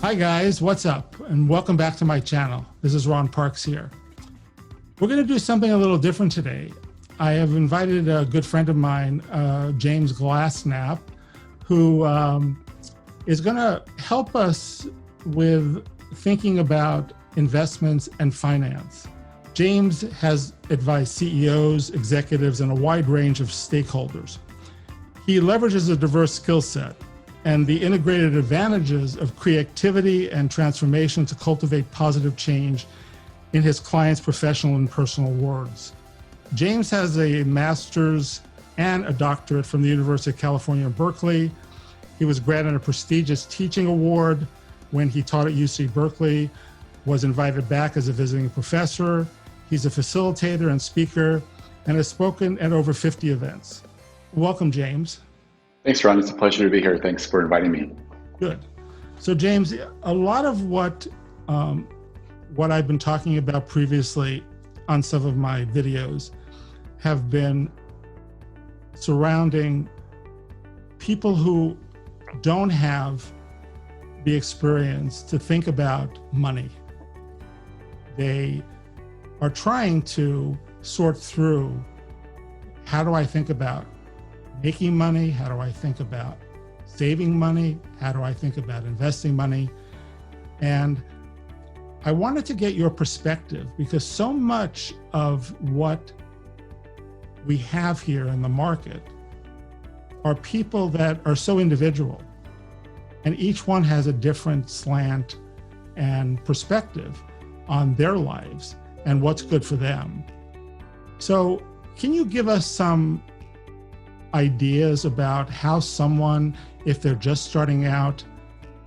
Hi guys, what's up? And welcome back to my channel. This is Ron Parks here. We're going to do something a little different today. I have invited a good friend of mine, James Glassnap, who is going to help us with thinking about investments and finance. James has advised CEOs, executives, and a wide range of stakeholders. He leverages a diverse skill set and the integrated advantages of creativity and transformation to cultivate positive change in his clients' professional and personal worlds. James has a master's and a doctorate from the University of California, Berkeley. He was granted a prestigious teaching award when he taught at UC Berkeley, was invited back as a visiting professor. He's a facilitator and speaker and has spoken at over 50 events. Welcome, James. Thanks, Ron. It's a pleasure to be here. Thanks for inviting me. Good. So, James, a lot of what I've been talking about previously on some of my videos have been surrounding people who don't have the experience to think about money. They are trying to sort through, how do I think about making money? How do I think about saving money? How do I think about investing money? And I wanted to get your perspective because so much of what we have here in the market are people that are so individual, and each one has a different slant and perspective on their lives and what's good for them. So can you give us some ideas about how someone, if they're just starting out,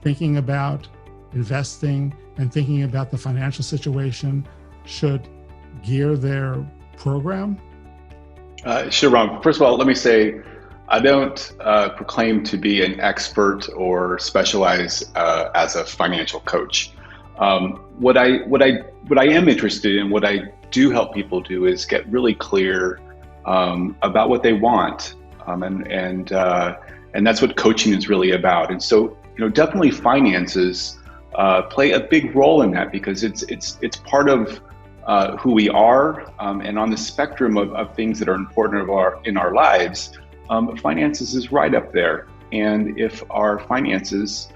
thinking about investing and thinking about the financial situation, should gear their program? Sure, Ron. First of all, let me say, I don't proclaim to be an expert or specialize as a financial coach. What I am interested in, what I do help people do, is get really clear about what they want. And that's what coaching is really about. And so, definitely finances play a big role in that because it's part of who we are, and on the spectrum of things that are important in our lives, finances is right up there. And if our finances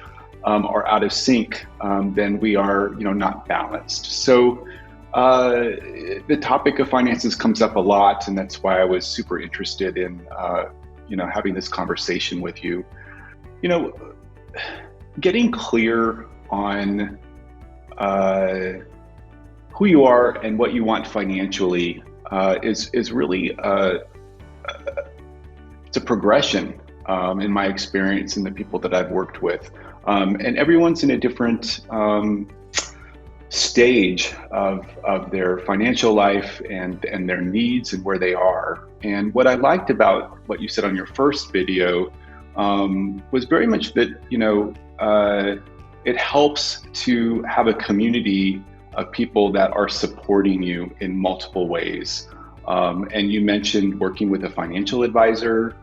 are out of sync, then we are not balanced. So the topic of finances comes up a lot, and that's why I was super interested in having this conversation with you. Getting clear on who you are and what you want financially is really it's a progression in my experience and the people that I've worked with, and everyone's in a different stage of their financial life and their needs and where they are. And what I liked about what you said on your first video was very much that it helps to have a community of people that are supporting you in multiple ways. And you mentioned working with a financial advisor,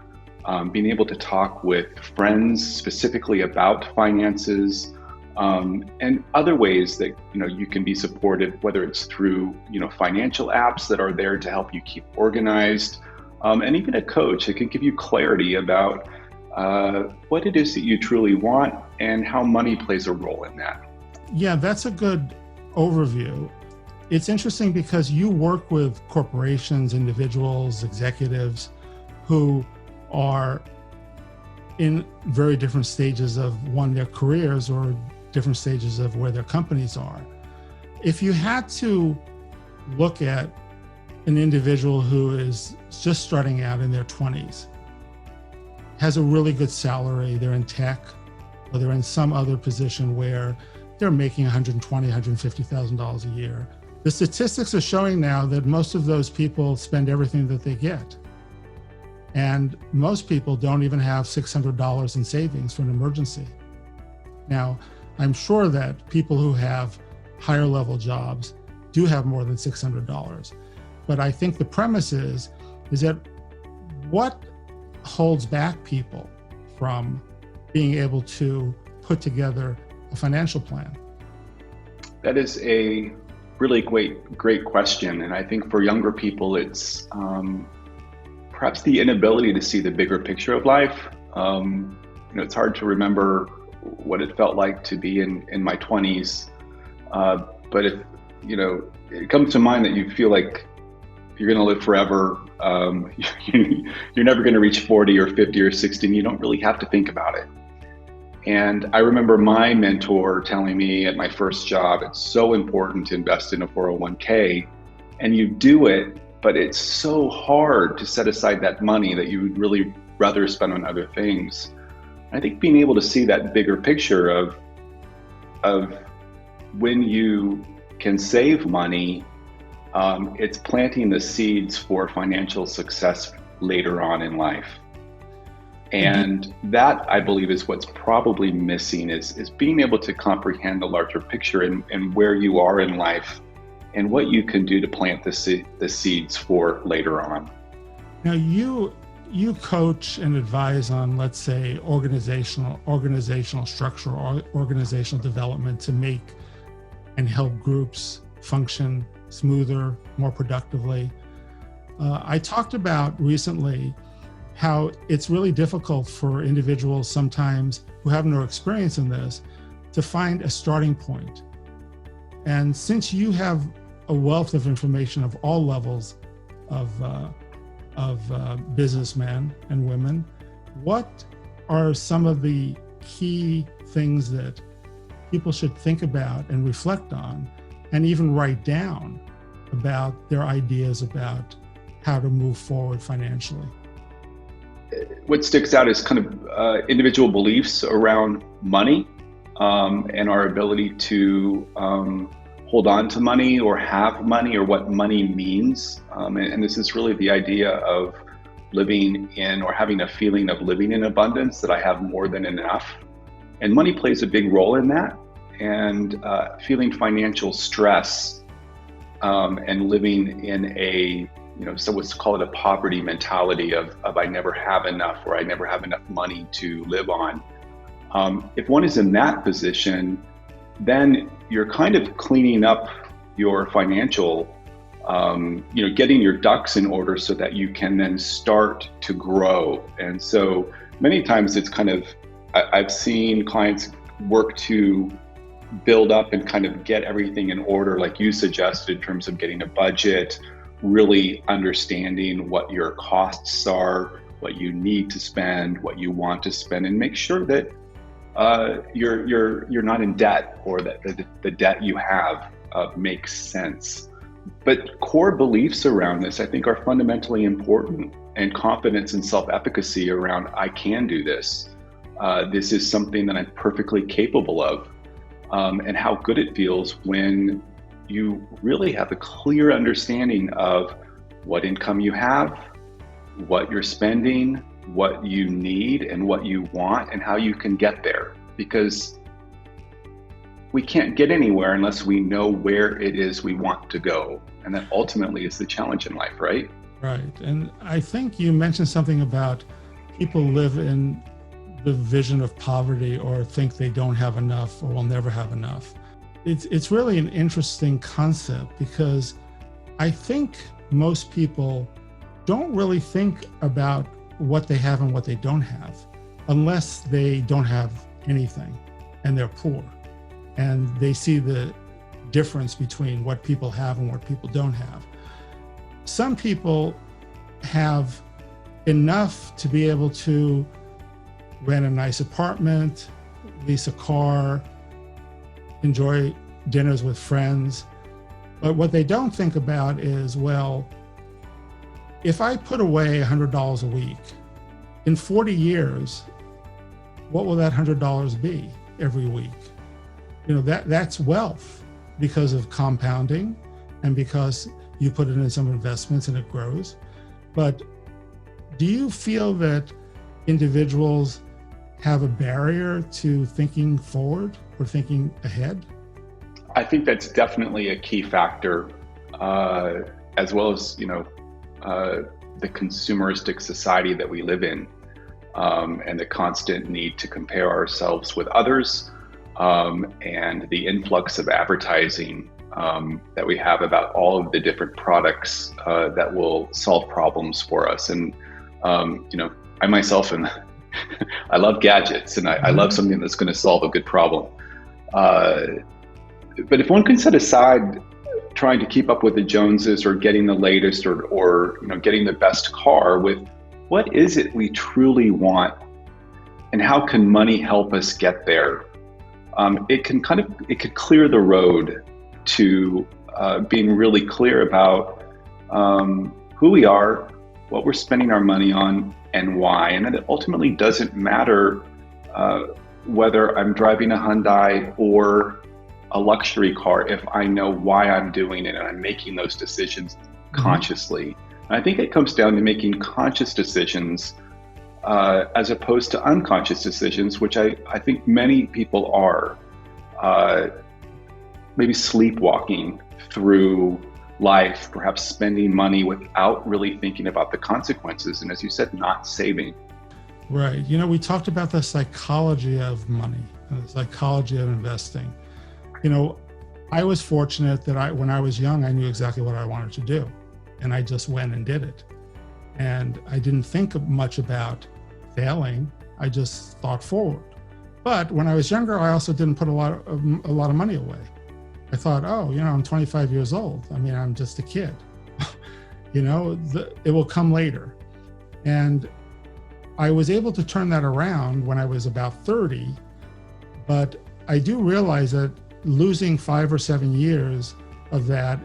being able to talk with friends specifically about finances, and other ways that you can be supported, whether it's through financial apps that are there to help you keep organized, and even a coach that can give you clarity about what it is that you truly want and how money plays a role in that. Yeah, that's a good overview. It's interesting because you work with corporations, individuals, executives who are in very different stages of their careers or different stages of where their companies are. If you had to look at an individual who is just starting out in their 20s, has a really good salary, they're in tech, or they're in some other position where they're making $120,000, $150,000 a year. The statistics are showing now that most of those people spend everything that they get. And most people don't even have $600 in savings for an emergency. Now, I'm sure that people who have higher level jobs do have more than $600. But I think the premise is that what holds back people from being able to put together a financial plan? That is a really great question. And I think for younger people, it's perhaps the inability to see the bigger picture of life. It's hard to remember what it felt like to be in my 20s. But it comes to mind that you feel like you're going to live forever. You're never going to reach 40 or 50 or 60, and you don't really have to think about it. And I remember my mentor telling me at my first job, it's so important to invest in a 401k, and you do it, but it's so hard to set aside that money that you would really rather spend on other things. I think being able to see that bigger picture of when you can save money, it's planting the seeds for financial success later on in life. And that, I believe, is what's probably missing is being able to comprehend the larger picture and where you are in life and what you can do to plant the seeds for later on. Now, you coach and advise on, let's say, organizational structure or organizational development to make and help groups function smoother, more productively. I talked about recently how it's really difficult for individuals sometimes who have no experience in this to find a starting point. And since you have a wealth of information of all levels of businessmen and women, what are some of the key things that people should think about and reflect on and even write down about their ideas about how to move forward financially? What sticks out is kind of individual beliefs around money and our ability to hold on to money or have money or what money means. And this is really the idea of living in or having a feeling of living in abundance, that I have more than enough. And money plays a big role in that. And feeling financial stress and living in a so let's call it a poverty mentality of I never have enough or I never have enough money to live on. If one is in that position, then you're kind of cleaning up your financial, getting your ducks in order so that you can then start to grow. And so many times it's kind of, I've seen clients work to build up and kind of get everything in order, like you suggested, in terms of getting a budget, really understanding what your costs are, what you need to spend, what you want to spend, and make sure that you're not in debt, or that the debt you have makes sense. But core beliefs around this, I think, are fundamentally important, and confidence and self-efficacy around I can do this. This is something that I'm perfectly capable of, and how good it feels when you really have a clear understanding of what income you have, what you're spending, what you need and what you want, and how you can get there. Because we can't get anywhere unless we know where it is we want to go. And that ultimately is the challenge in life, right? Right. And I think you mentioned something about people live in the vision of poverty or think they don't have enough or will never have enough. It's really an interesting concept, because I think most people don't really think about what they have and what they don't have unless they don't have anything and they're poor, and they see the difference between what people have and what people don't have. Some people have enough to be able to rent a nice apartment, lease a car, enjoy dinners with friends. But what they don't think about is, well, if I put away $100 a week, in 40 years, what will that $100 be every week? That's wealth, because of compounding and because you put it in some investments and it grows. But do you feel that individuals have a barrier to thinking forward or thinking ahead? I think that's definitely a key factor, as well as the consumeristic society that we live in, and the constant need to compare ourselves with others, and the influx of advertising that we have about all of the different products that will solve problems for us. And I myself am I love gadgets, and I love something that's going to solve a good problem. But if one can set aside trying to keep up with the Joneses or getting the latest or getting the best car with what is it we truly want and how can money help us get there, it could clear the road to being really clear about who we are, what we're spending our money on, and why. And it ultimately doesn't matter whether I'm driving a Hyundai or a luxury car if I know why I'm doing it and I'm making those decisions consciously. And I think it comes down to making conscious decisions as opposed to unconscious decisions, which I think many people are maybe sleepwalking through life, perhaps spending money without really thinking about the consequences. And as you said, not saving. Right. We talked about the psychology of money and the psychology of investing. I was fortunate that when I was young, I knew exactly what I wanted to do, and I just went and did it. And I didn't think much about failing. I just thought forward. But when I was younger, I also didn't put a lot of money away. I thought, I'm 25 years old. I mean, I'm just a kid. It will come later. And I was able to turn that around when I was about 30. But I do realize that losing 5 or 7 years of that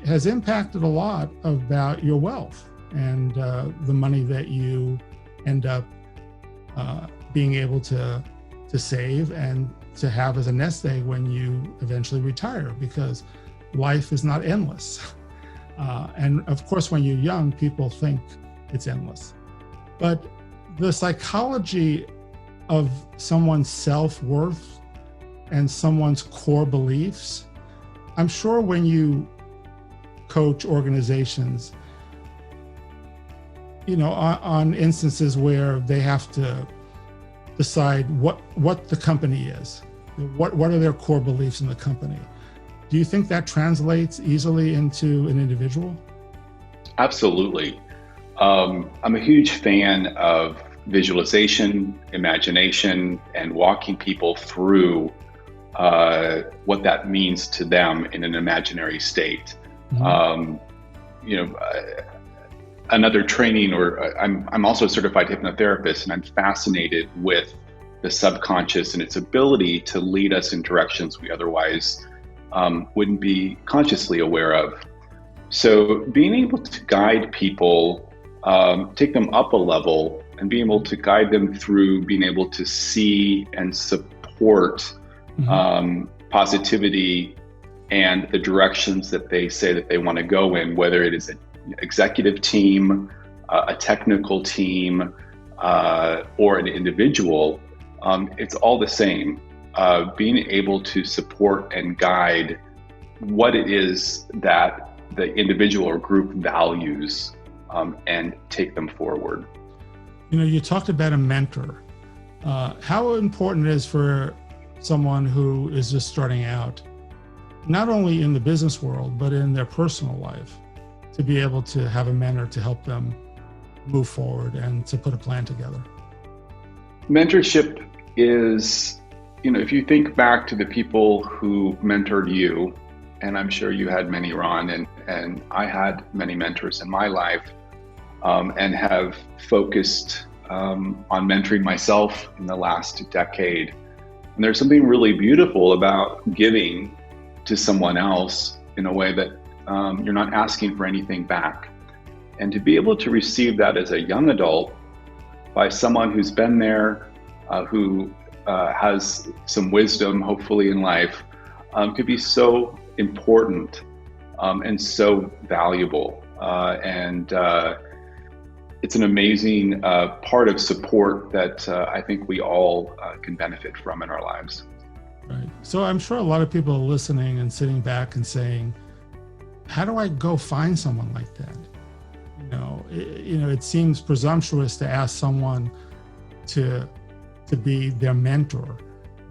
has impacted a lot about your wealth and the money that you end up being able to save and to have as a nest egg when you eventually retire, because life is not endless. And of course, when you're young, people think it's endless. But the psychology of someone's self-worth and someone's core beliefs, I'm sure when you coach organizations, on instances where they have to decide what the company is, what are their core beliefs in the company. Do you think that translates easily into an individual? Absolutely. I'm a huge fan of visualization, imagination, and walking people through what that means to them in an imaginary state. Mm-hmm. Another training, I'm also a certified hypnotherapist, and I'm fascinated with the subconscious and its ability to lead us in directions we otherwise wouldn't be consciously aware of. So being able to guide people, take them up a level, and being able to guide them through being able to see and support positivity and the directions that they say that they want to go in, whether it is an executive team, a technical team, or an individual, it's all the same. Being able to support and guide what it is that the individual or group values and take them forward. You talked about a mentor. How important it is for someone who is just starting out, not only in the business world, but in their personal life, to be able to have a mentor to help them move forward and to put a plan together? Mentorship is, if you think back to the people who mentored you, and I'm sure you had many, Ron, and I had many mentors in my life, and have focused on mentoring myself in the last decade. And there's something really beautiful about giving to someone else in a way that you're not asking for anything back. And to be able to receive that as a young adult by someone who's been there, who has some wisdom, hopefully, in life, could be so important and so valuable. And it's an amazing part of support that I think we all can benefit from in our lives. Right. So I'm sure a lot of people are listening and sitting back and saying, how do I go find someone like that? It seems presumptuous to ask someone to be their mentor.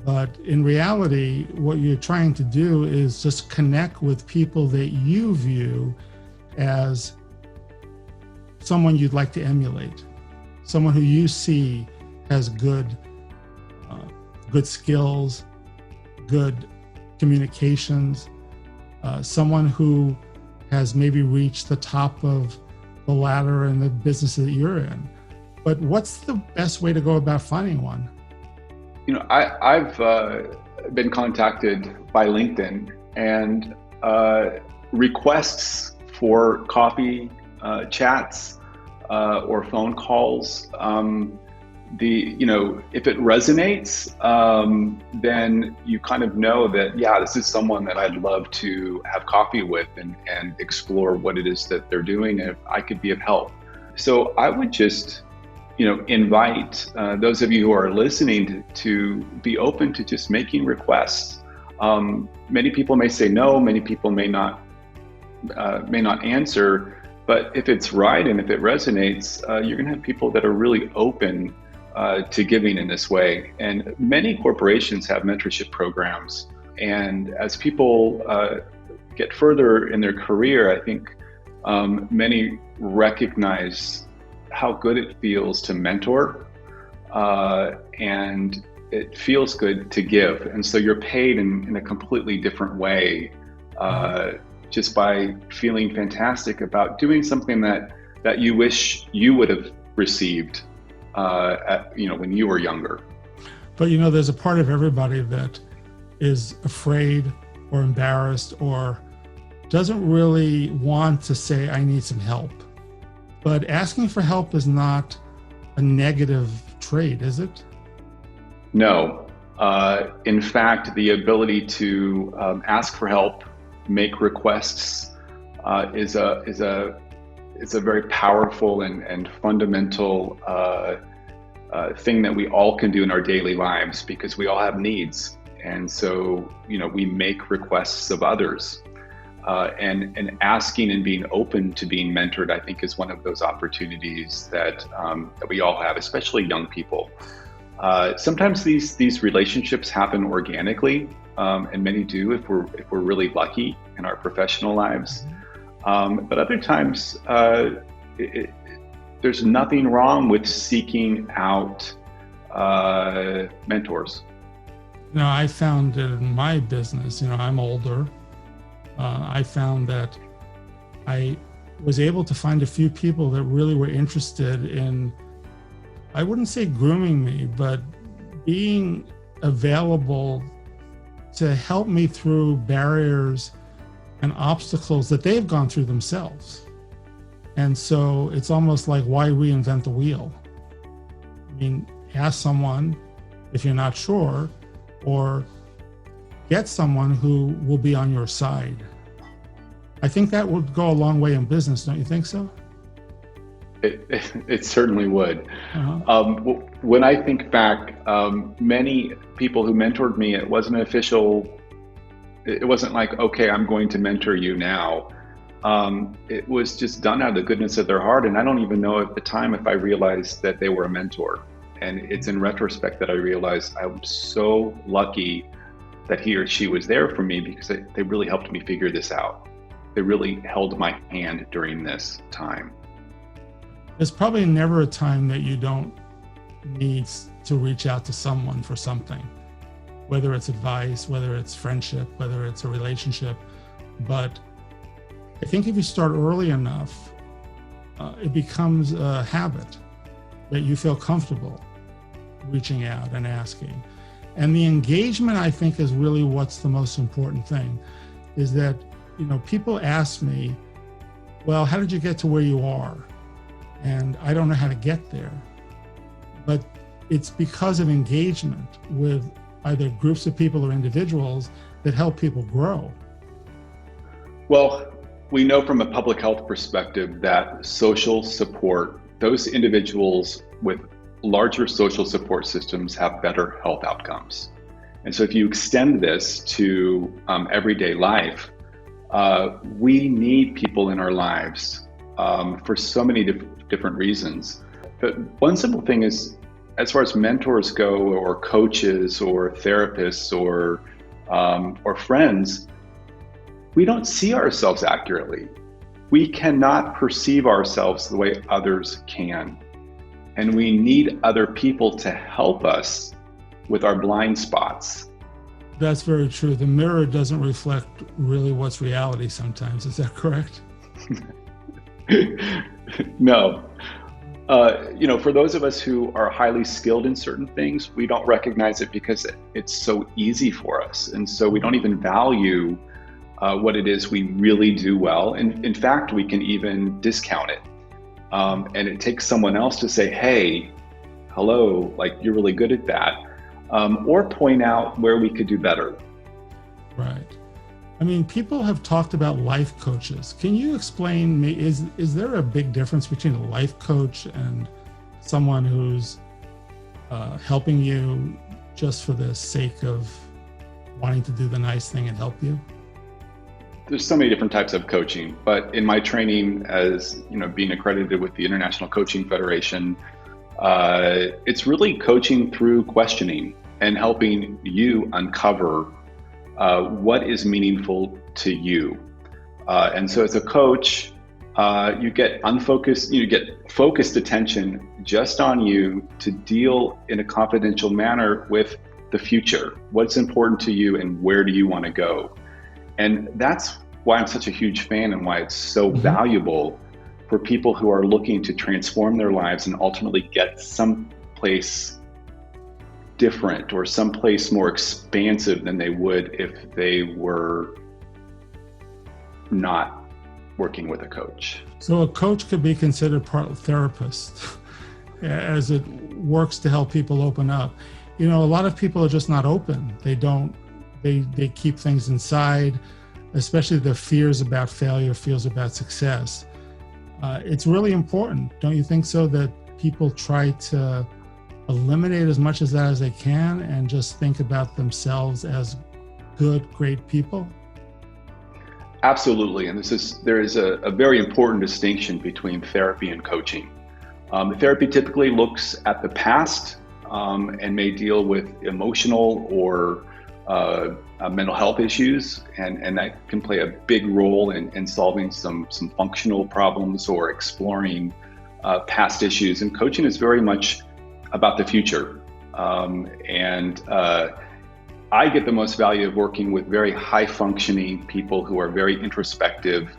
But in reality, what you're trying to do is just connect with people that you view as someone you'd like to emulate, someone who you see has good skills, good communications, someone who has maybe reached the top of the ladder in the business that you're in. But what's the best way to go about finding one? I've been contacted by LinkedIn, and requests for coffee chats or phone calls. If it resonates, then you kind of know that, yeah, this is someone that I'd love to have coffee with and explore what it is that they're doing, and if I could be of help. So I would just, invite those of you who are listening to be open to just making requests. Many people may say no, many people may not answer, but if it's right and if it resonates, you're going to have people that are really open to giving in this way. And many corporations have mentorship programs. And as people get further in their career, I think many recognize how good it feels to mentor, and it feels good to give. And so you're paid in a completely different way, just by feeling fantastic about doing something that you wish you would have received when you were younger. But there's a part of everybody that is afraid or embarrassed or doesn't really want to say, I need some help. But asking for help is not a negative trait, is it? No. In fact, the ability to ask for help, make requests, is a very powerful and fundamental thing that we all can do in our daily lives, because we all have needs. And so, we make requests of others. And asking and being open to being mentored, I think, is one of those opportunities that we all have, especially young people. Sometimes these relationships happen organically, and many do if we're really lucky in our professional lives. But other times, there's nothing wrong with seeking out mentors. I found that in my business, I'm older. I found that I was able to find a few people that really were interested in, I wouldn't say grooming me, but being available to help me through barriers and obstacles that they've gone through themselves. And so it's almost like, why reinvent the wheel? Ask someone if you're not sure, or get someone who will be on your side. I think that would go a long way in business, don't you think so? It certainly would. Uh-huh. When I think back, many people who mentored me, it wasn't official. It wasn't like, okay, I'm going to mentor you now. It was just done out of the goodness of their heart. And I don't even know at the time if I realized that they were a mentor. And it's in retrospect that I realized I'm so lucky that he or she was there for me, because they really helped me figure this out. They really held my hand during this time. There's probably never a time that you don't need to reach out to someone for something, whether it's advice, whether it's friendship, whether it's a relationship. But I think if you start early enough, it becomes a habit that you feel comfortable reaching out and asking. And the engagement, I think, is really what's the most important thing, is that, people ask me, well, how did you get to where you are? And I don't know how to get there. But it's because of engagement with either groups of people or individuals that help people grow. Well, we know from a public health perspective that social support, those individuals with larger social support systems have better health outcomes. And so if you extend this to everyday life, we need people in our lives for so many different reasons. But one simple thing is as far as mentors go, or coaches, or therapists, or friends, we don't see ourselves accurately. We cannot perceive ourselves the way others can. And we need other people to help us with our blind spots. That's very true. The mirror doesn't reflect really what's reality sometimes. Is that correct? No. For those of us who are highly skilled in certain things, we don't recognize it because it's so easy for us. And so we don't even value what it is we really do well. And in fact, we can even discount it. And it takes someone else to say, hey, hello, like you're really good at that. Or point out where we could do better. Right. I mean, people have talked about life coaches. Can you explain me, is there a big difference between a life coach and someone who's helping you just for the sake of wanting to do the nice thing and help you? There's so many different types of coaching, but in my training as being accredited with the International Coaching Federation, it's really coaching through questioning and helping you uncover what is meaningful to you. And so as a coach, you get focused attention just on you to deal in a confidential manner with the future. What's important to you and where do you want to go? And that's why I'm such a huge fan and why it's so valuable for people who are looking to transform their lives and ultimately get someplace different or someplace more expansive than they would if they were not working with a coach. So a coach could be considered part therapist as it works to help people open up. A lot of people are just not open. They keep things inside, especially the fears about failure, fears about success. It's really important, don't you think so, that people try to eliminate as much of that as they can and just think about themselves as good, great people? Absolutely, and there is a very important distinction between therapy and coaching. Therapy typically looks at the past and may deal with emotional or mental health issues, and that can play a big role in solving some functional problems or exploring past issues. And coaching is very much about the future. I get the most value of working with very high functioning people who are very introspective,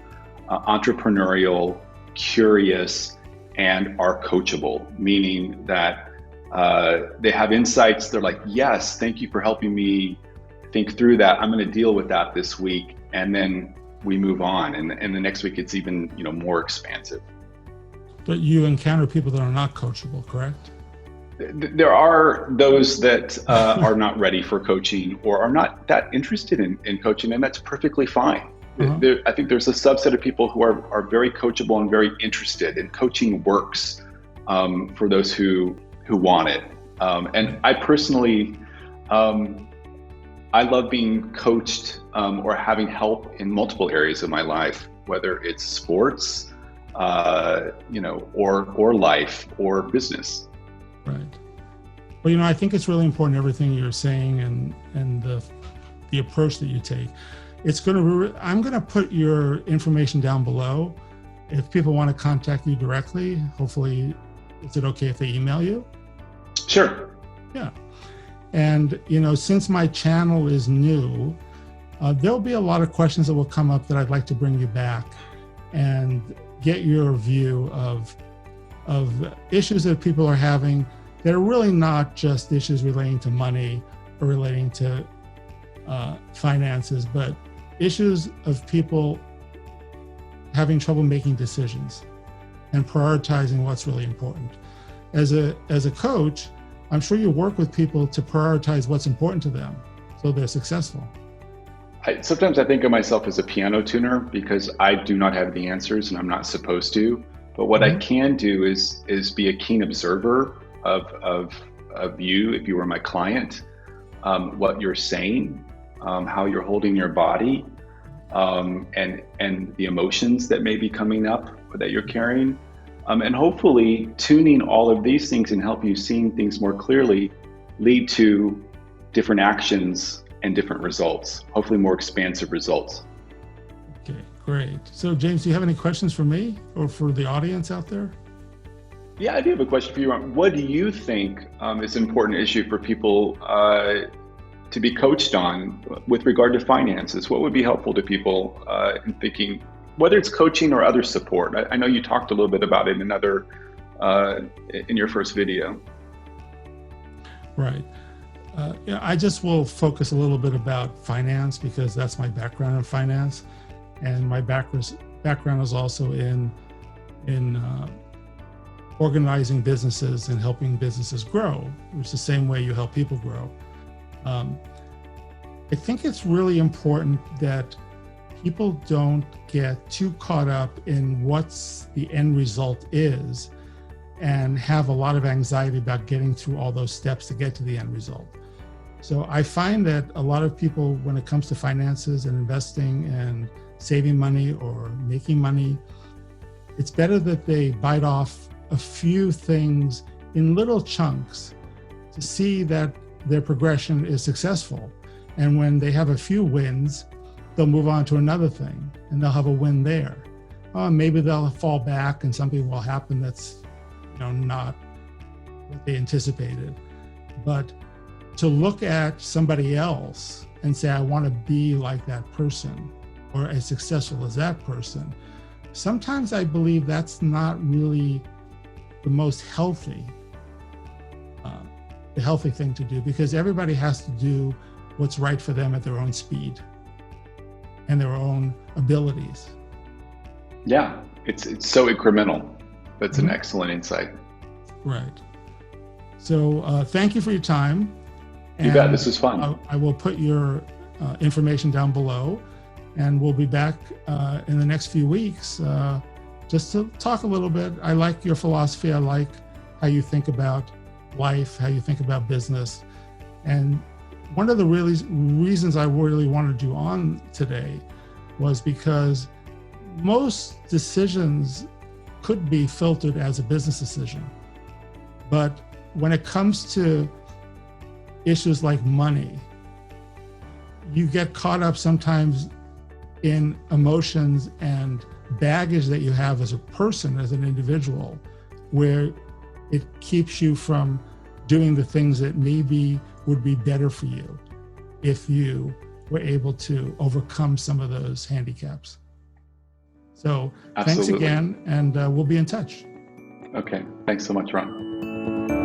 entrepreneurial, curious, and are coachable, meaning that they have insights. They're like, yes, thank you for helping me think through that. I'm going to deal with that this week. And then we move on. And the next week it's even, more expansive. But you encounter people that are not coachable, correct? There are those that are not ready for coaching or are not that interested in coaching, and that's perfectly fine. I think there's a subset of people who are very coachable and very interested, and coaching works for those who want it. And I personally, I love being coached or having help in multiple areas of my life, whether it's sports, or life or business. Right. Well, I think it's really important, everything you're saying and the approach that you take. I'm going to put your information down below. If people want to contact you directly, hopefully, is it okay if they email you? Sure. Yeah. And, since my channel is new, there'll be a lot of questions that will come up that I'd like to bring you back and get your view of issues that people are having that are really not just issues relating to money or relating to finances, but issues of people having trouble making decisions and prioritizing what's really important. As a coach, I'm sure you work with people to prioritize what's important to them so they're successful. Sometimes I think of myself as a piano tuner because I do not have the answers and I'm not supposed to. But what I can do is be a keen observer of you, if you were my client, what you're saying, how you're holding your body, and the emotions that may be coming up or that you're carrying, And hopefully tuning all of these things and help you seeing things more clearly lead to different actions and different results, hopefully more expansive results. Okay, great. So James, do you have any questions for me or for the audience out there? Yeah, I do have a question for you, Ron. What do you think is an important issue for people to be coached on with regard to finances? What would be helpful to people in thinking, whether it's coaching or other support? I know you talked a little bit about it in your first video. Right. I just will focus a little bit about finance because that's my background in finance, and my background is also in organizing businesses and helping businesses grow, which is the same way you help people grow. I think it's really important that people don't get too caught up in what's the end result is and have a lot of anxiety about getting through all those steps to get to the end result. So I find that a lot of people, when it comes to finances and investing and saving money or making money, it's better that they bite off a few things in little chunks to see that their progression is successful. And when they have a few wins, they'll move on to another thing and they'll have a win there. Maybe they'll fall back and something will happen that's not what they anticipated. But to look at somebody else and say, I want to be like that person or as successful as that person, sometimes I believe that's not really the most healthy thing to do, because everybody has to do what's right for them at their own speed and their own abilities. Yeah, it's so incremental. That's an excellent insight. Right. So thank you for your time. You bet. This was fun. I will put your information down below, and we'll be back in the next few weeks just to talk a little bit. I like your philosophy. I like how you think about life, how you think about business. And one of the reasons I really wanted you on today was because most decisions could be filtered as a business decision. But when it comes to issues like money, you get caught up sometimes in emotions and baggage that you have as a person, as an individual, where it keeps you from doing the things that maybe would be better for you if you were able to overcome some of those handicaps. So Absolutely. Thanks again, and we'll be in touch. Okay, thanks so much, Ron.